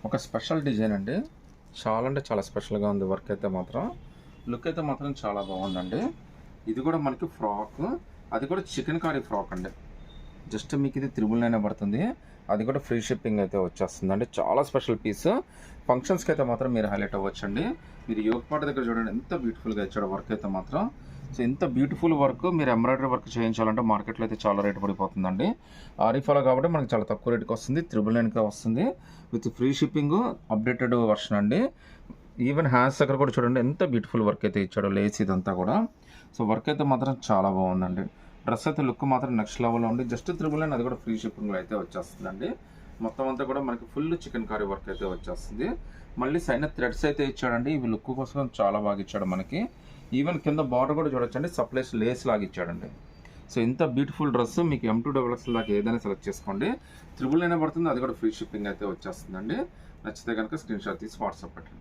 ఒక special design అండి. చాలా అంటే చాలా స్పెషల్‌గా ఉంది. వర్క్ అయితే మాత్రం. లుక్ అయితే మాత్రం చాలా బాగుందండి. ఇది కూడా మనకి ఫ్రాక్. అది కూడా చికెన్ కారీ ఫ్రాక్ అండి. జస్ట్ మీకు ఇది 999 పడుతుంది. అది కూడా ఫ్రీ షిప్పింగ్ అయితే వచ్చేస్తుందండి. చాలా స్పెషల్ పీస్. ఫంక్షన్స్‌కి అయితే మాత్రం మీరు హైలైట్ అవ్వచ్చండి. మీరు యోగ్ పార్ట్ దగ్గర చూడండి ఎంత బ్యూటిఫుల్‌గా ఇచ్చాడో వర్క్ అయితే మాత్రం. సో ఇంత బ్యూటిఫుల్ వర్క్ మీరు ఎంబ్రాయిడరీ వర్క్ చేయించాలంటే మార్కెట్లో అయితే చాలా రేటు పడిపోతుందండి. ఆరి ఫాలో కాబట్టి మనకి చాలా తక్కువ రేటుకి వస్తుంది. 999కే వస్తుంది. With free shipping updated version అండి. ఈవెన్ హ్యాండ్స్ దగ్గర కూడా చూడండి ఎంత బ్యూటిఫుల్ వర్క్ అయితే ఇచ్చాడో లేస్ ఇదంతా కూడా. సో వర్క్ అయితే మాత్రం చాలా బాగుందండి. డ్రెస్ అయితే లుక్ మాత్రం నెక్స్ట్ లెవెల్లో ఉంది. జస్ట్ 999 అది కూడా ఫ్రీ షిప్పింగ్లో అయితే వచ్చేస్తుందండి. మొత్తం అంతా కూడా మనకి ఫుల్ చికెన్ కర్రీ వర్క్ అయితే వచ్చేస్తుంది. మళ్ళీ సైడ్ థ్రెడ్స్ అయితే ఇచ్చాడండి. ఇవి లుక్ కోసం చాలా బాగా ఇచ్చాడు మనకి. ఈవెన్ కింద బార్డర్ కూడా చూడొచ్చండి, సప్లైస్ లేస్ లాగా ఇచ్చాడండి. సో ఇంత బ్యూటిఫుల్ డ్రెస్ మీకు M2XX లాగా ఏదైనా సెలెక్ట్ చేసుకోండి. 999 పడుతుంది. అది కూడా ఫ్రీ షిప్పింగ్ అయితే వచ్చేస్తుందండి. నచ్చితే కనుక స్క్రీన్ షాట్ తీసి వాట్సాప్ పెట్టండి.